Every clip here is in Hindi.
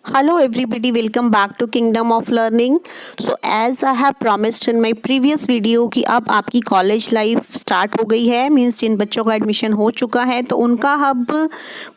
Hello everybody, welcome back to Kingdom of Learning. So as I have promised in my previous video कि अब आपकी कॉलेज लाइफ स्टार्ट हो गई है, मींस जिन बच्चों का एडमिशन हो चुका है तो उनका अब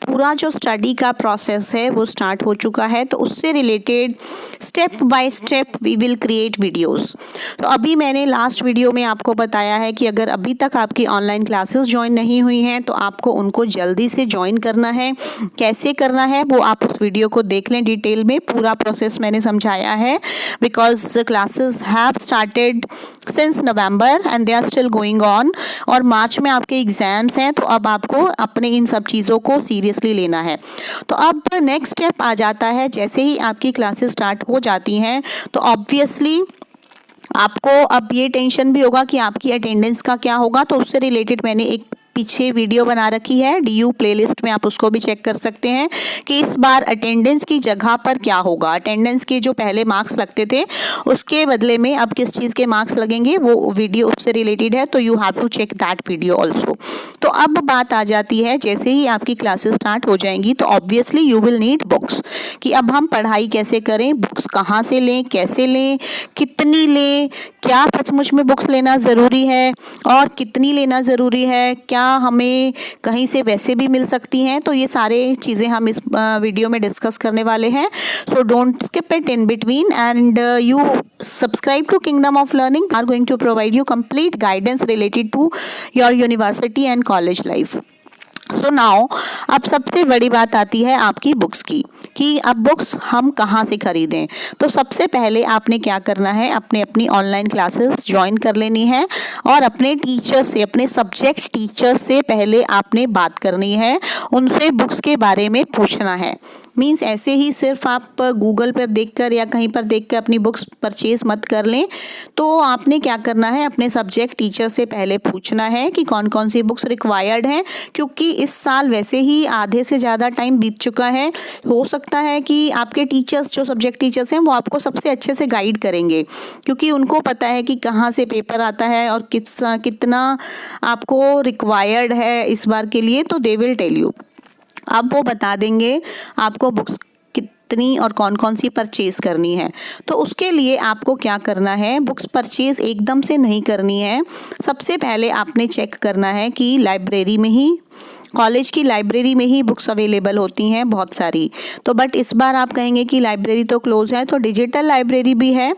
पूरा जो स्टडी का प्रोसेस है वो स्टार्ट हो चुका है। तो उससे related step by step we will create videos. तो अभी मैंने लास्ट वीडियो में आपको बताया है कि अगर अभी तक आपकी ऑनलाइन क्लासेस ज्वाइन नहीं हुई हैं तो आपको उनको जल्दी से ज्वाइन करना है। कैसे करना है वो आप उस वीडियो को देख लें, डिटेल में पूरा प्रोसेस मैंने समझाया है। Because classes have started since November and they are still going on, और मार्च में आपके एग्जाम्स हैं। तो अब आपको अपने इन सब चीज़ों को सीरियसली लेना है। तो अब नेक्स्ट स्टेप आ जाता है, जैसे ही आपकी क्लासेस स्टार्ट हो जाती हैं तो ऑब्वियसली आपको अब ये टेंशन भी होगा कि आपकी अटेंडेंस का क्या होगा। तो उससे रिलेटेड मैंने एक पीछे वीडियो बना रखी है DU प्लेलिस्ट में, आप उसको भी चेक कर सकते हैं कि इस बार अटेंडेंस की जगह पर क्या होगा। अटेंडेंस के जो पहले मार्क्स लगते थे उसके बदले में अब किस चीज़ के मार्क्स लगेंगे, वो वीडियो उससे रिलेटेड है। तो you have to check that video also. तो अब बात आ जाती है, जैसे ही आपकी क्लासेस स्टार्ट हो जाएंगी तो obviously you will need books, कि अब हम पढ़ाई कैसे करें, बुक्स कहाँ से लें, कैसे लें, कितनी लें, क्या सचमुच में बुक्स लेना ज़रूरी है और कितनी लेना ज़रूरी है, क्या हमें कहीं से वैसे भी मिल सकती हैं। तो ये सारे चीज़ें हम इस वीडियो में डिस्कस करने वाले हैं। So don't skip it in between and you subscribe to Kingdom of Learning are going to provide you complete guidance related to your university and college life. So now अब सबसे बड़ी बात आती है आपकी बुक्स की, कि अब बुक्स हम कहाँ से खरीदें। तो सबसे पहले आपने क्या करना है, अपनी ऑनलाइन क्लासेस ज्वाइन कर लेनी है और अपने टीचर से, अपने सब्जेक्ट टीचर से पहले आपने बात करनी है, उनसे बुक्स के बारे में पूछना है। मीन्स ऐसे ही सिर्फ आप गूगल पर देखकर या कहीं पर देखकर अपनी बुक्स परचेज मत कर लें। तो आपने क्या करना है, अपने सब्जेक्ट टीचर से पहले पूछना है कि कौन कौन सी बुक्स रिक्वायर्ड हैं, क्योंकि इस साल वैसे ही आधे से ज़्यादा टाइम बीत चुका है। हो सकता है कि आपके टीचर्स, जो सब्जेक्ट टीचर्स हैं, वो आपको सबसे अच्छे से गाइड करेंगे, क्योंकि उनको पता है कि कहाँ से पेपर आता है और कितना आपको रिक्वायर्ड है इस बार के लिए। तो दे विल टेल यू, अब वो बता देंगे आपको बुक्स कितनी और कौन कौन सी परचेज़ करनी है। तो उसके लिए आपको क्या करना है, बुक्स परचेज़ एकदम से नहीं करनी है। सबसे पहले आपने चेक करना है कि लाइब्रेरी में ही, कॉलेज की लाइब्रेरी में ही बुक्स अवेलेबल होती हैं बहुत सारी। तो बट इस बार आप कहेंगे कि लाइब्रेरी तो क्लोज़ है, तो डिजिटल लाइब्रेरी भी है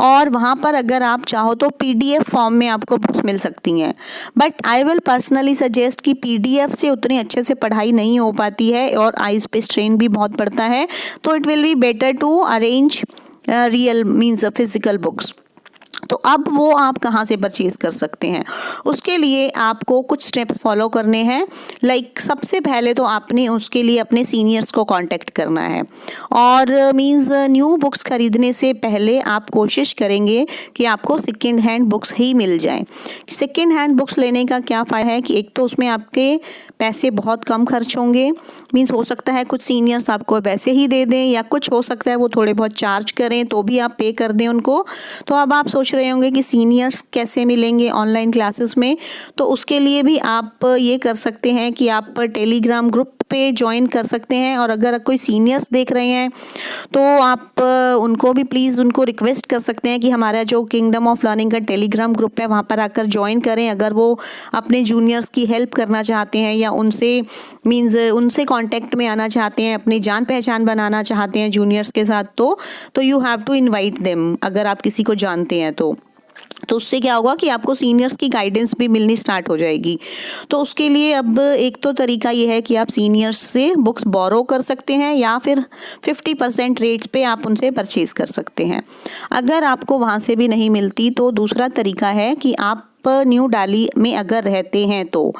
और वहाँ पर अगर आप चाहो तो PDF फॉर्म में आपको बुक्स मिल सकती हैं। But I will personally suggest कि PDF से उतनी अच्छे से पढ़ाई नहीं हो पाती है और आइज़ पे स्ट्रेन भी बहुत पड़ता है। तो it will be better to arrange real means physical books. तो अब वो आप कहाँ से परचेज़ कर सकते हैं, उसके लिए आपको कुछ स्टेप्स फॉलो करने हैं। लाइक सबसे पहले तो आपने उसके लिए अपने सीनियर्स को कांटेक्ट करना है, और मींस न्यू बुक्स खरीदने से पहले आप कोशिश करेंगे कि आपको सेकेंड हैंड बुक्स ही मिल जाएं। सेकेंड हैंड बुक्स लेने का क्या फ़ायदा है कि एक तो उसमें आपके पैसे बहुत कम खर्च होंगे। मींस हो सकता है कुछ सीनियर्स आपको वैसे ही दे दें, या कुछ हो सकता है वो थोड़े बहुत चार्ज करें तो भी आप पे कर दें उनको। तो अब आप सोच रहे होंगे कि सीनियर्स कैसे मिलेंगे ऑनलाइन क्लासेस में। तो उसके लिए भी आप ये कर सकते हैं कि आप टेलीग्राम ग्रुप पे ज्वाइन कर सकते हैं, और अगर कोई सीनियर्स देख रहे हैं तो आप उनको भी प्लीज़ उनको रिक्वेस्ट कर सकते हैं कि हमारा जो किंगडम ऑफ लर्निंग का टेलीग्राम ग्रुप है वहाँ पर आकर ज्वाइन करें। अगर वो अपने जूनियर्स की हेल्प करना चाहते हैं या उनसे उनसे कांटेक्ट में आना चाहते हैं, अपनी जान पहचान बनाना चाहते हैं जूनियर्स के साथ, तो you have to invite them. अगर आप किसी को जानते हैं तो उससे क्या होगा कि आपको सीनियर्स की गाइडेंस भी मिलनी स्टार्ट हो जाएगी। तो उसके लिए अब एक तो तरीका ये है कि आप सीनियर्स से बुक्स बोरो कर सकते हैं, या फिर 50% रेट्स पे आप उनसे परचेज़ कर सकते हैं। अगर आपको वहाँ से भी नहीं मिलती तो दूसरा तरीका है कि आप न्यू दिल्ली में अगर रहते हैं, तो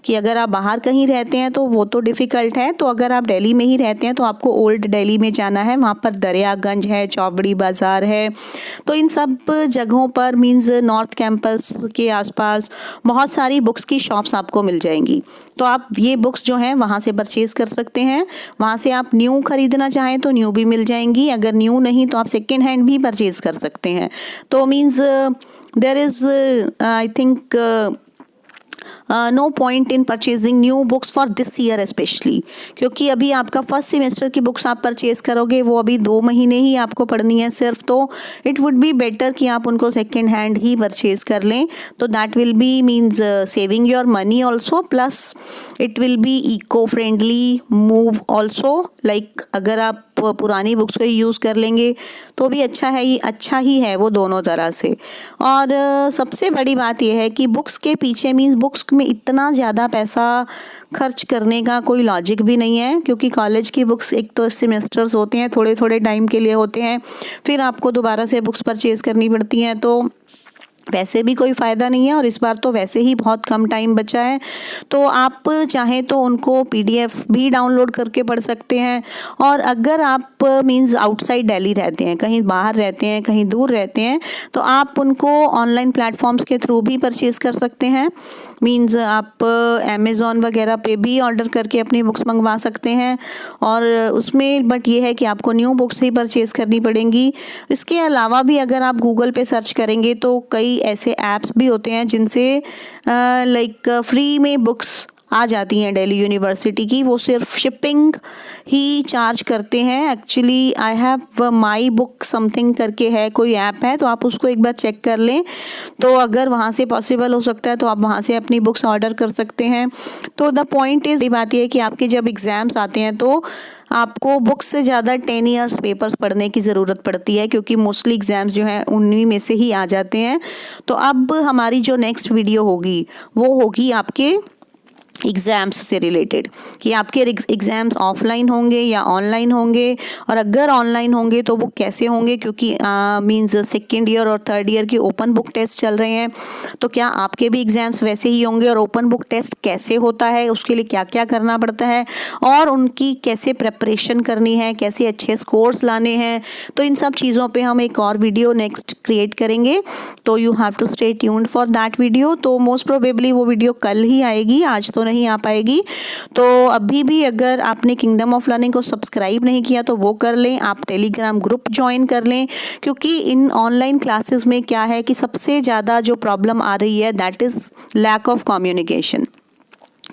कि अगर आप बाहर कहीं रहते हैं तो वो तो डिफ़िकल्ट है। तो अगर आप दिल्ली में ही रहते हैं तो आपको ओल्ड दिल्ली में जाना है, वहाँ पर दरियागंज है, चौबड़ी बाज़ार है। तो इन सब जगहों पर मींस नॉर्थ कैंपस के आसपास बहुत सारी बुक्स की शॉप्स आपको मिल जाएंगी। तो आप ये बुक्स जो हैं वहाँ से परचेज़ कर सकते हैं। वहाँ से आप न्यू ख़रीदना चाहें तो न्यू भी मिल जाएंगी, अगर न्यू नहीं तो आप सेकेंड हैंड भी परचेज़ कर सकते हैं। तो means there is I think no point in purchasing new books for this year specially, क्योंकि अभी आपका फर्स्ट सेमेस्टर की बुक्स आप परचेज करोगे वो अभी 2 महीने ही आपको पढ़नी है सिर्फ, तो इट वुड बी बेटर कि आप उनको सेकेंड हैंड ही परचेज कर लें, तो that will be means saving your money also, plus it will be eco friendly move also. Like अगर आप पुरानी बुक्स को ही यूज़ कर लेंगे तो भी अच्छा ही है वो दोनों तरह से। और सबसे बड़ी बात यह है कि बुक्स के पीछे मीन्स बुक्स में इतना ज़्यादा पैसा खर्च करने का कोई लॉजिक भी नहीं है, क्योंकि कॉलेज की बुक्स एक तो सेमेस्टर्स होते हैं, थोड़े थोड़े टाइम के लिए होते हैं, फिर आपको दोबारा से बुक्स परचेज़ करनी पड़ती हैं, तो वैसे भी कोई फ़ायदा नहीं है। और इस बार तो वैसे ही बहुत कम टाइम बचा है, तो आप चाहें तो उनको PDF भी डाउनलोड करके पढ़ सकते हैं। और अगर आप मीन्स आउटसाइड दिल्ली रहते हैं, कहीं बाहर रहते हैं, कहीं दूर रहते हैं, तो आप उनको ऑनलाइन प्लेटफॉर्म्स के थ्रू भी परचेज़ कर सकते हैं। मीन्स आप अमेज़ॉन वगैरह पे भी ऑर्डर करके अपनी बुक्स मंगवा सकते हैं, और उसमें बट ये है कि आपको न्यू बुक्स ही परचेज़ करनी पड़ेंगी। इसके अलावा भी अगर आप गूगल पे सर्च करेंगे तो कई ऐसे ऐप्स भी होते हैं जिनसे लाइक फ्री में बुक्स आ जाती हैं दिल्ली यूनिवर्सिटी की, वो सिर्फ शिपिंग ही चार्ज करते हैं। Actually I have my book something करके है, कोई ऐप है, तो आप उसको एक बार चेक कर लें, तो अगर वहाँ से पॉसिबल हो सकता है तो आप वहाँ से अपनी बुक्स ऑर्डर कर सकते हैं। तो द पॉइंट इज़, ये बात यह है कि आपके जब एग्ज़ाम्स आते हैं तो आपको बुक्स से ज़्यादा 10 ईयर्स पेपर्स पढ़ने की ज़रूरत पड़ती है, क्योंकि मोस्टली एग्ज़ाम्स जो हैं उन्हीं में से ही आ जाते हैं। तो अब हमारी जो नेक्स्ट वीडियो होगी वो होगी आपके एग्ज़ाम्स से रिलेटेड, कि आपके एग्ज़ाम्स ऑफलाइन होंगे या ऑनलाइन होंगे, और अगर ऑनलाइन होंगे तो वो कैसे होंगे, क्योंकि मींस सेकेंड ईयर और थर्ड ईयर के ओपन बुक टेस्ट चल रहे हैं, तो क्या आपके भी एग्ज़ाम्स वैसे ही होंगे, और ओपन बुक टेस्ट कैसे होता है, उसके लिए क्या क्या करना पड़ता है, और उनकी कैसे प्रेपरेशन करनी है, कैसे अच्छे स्कोर्स लाने हैं, तो इन सब चीज़ों पर हम एक और वीडियो नेक्स्ट क्रिएट करेंगे। तो you have to stay tuned for that video. तो मोस्ट प्रोबेबली वो वीडियो कल ही आएगी, आज तो नहीं आ पाएगी। तो अभी भी अगर आपने किंगडम ऑफ लर्निंग को सब्सक्राइब नहीं किया तो वो कर लें, आप टेलीग्राम ग्रुप ज्वाइन कर लें, क्योंकि इन ऑनलाइन क्लासेस में क्या है कि सबसे ज़्यादा जो प्रॉब्लम आ रही है that is lack of communication.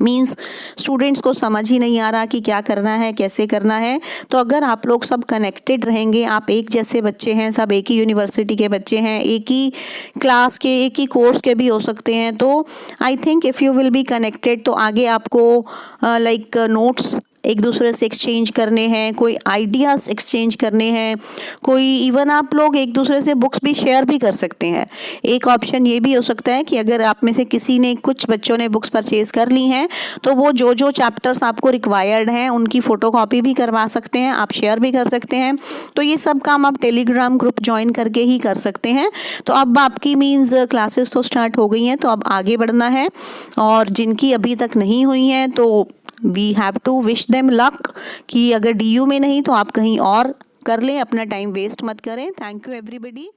Means students को समझ ही नहीं आ रहा कि क्या करना है, कैसे करना है। तो अगर आप लोग सब कनेक्टेड रहेंगे, आप एक जैसे बच्चे हैं, सब एक ही यूनिवर्सिटी के बच्चे हैं, एक ही क्लास के, एक ही कोर्स के भी हो सकते हैं, तो I think if you will be connected तो आगे आपको लाइक नोट्स एक दूसरे से एक्सचेंज करने हैं, कोई आइडियाज़ एक्सचेंज करने हैं, कोई इवन आप लोग एक दूसरे से बुक्स भी शेयर भी कर सकते हैं। एक ऑप्शन ये भी हो सकता है कि अगर आप में से किसी ने, कुछ बच्चों ने बुक्स परचेज़ कर ली हैं, तो वो जो जो चैप्टर्स आपको रिक्वायर्ड हैं उनकी फ़ोटोकॉपी भी करवा सकते हैं, आप शेयर भी कर सकते हैं। तो ये सब काम आप टेलीग्राम ग्रुप ज्वाइन करके ही कर सकते हैं। तो अब आपकी मीन्स क्लासेस तो स्टार्ट हो गई हैं, तो अब आगे बढ़ना है, और जिनकी अभी तक नहीं हुई हैं तो we have to wish them luck, कि अगर DU में नहीं तो आप कहीं और कर लें, अपना टाइम वेस्ट मत करें। Thank you everybody.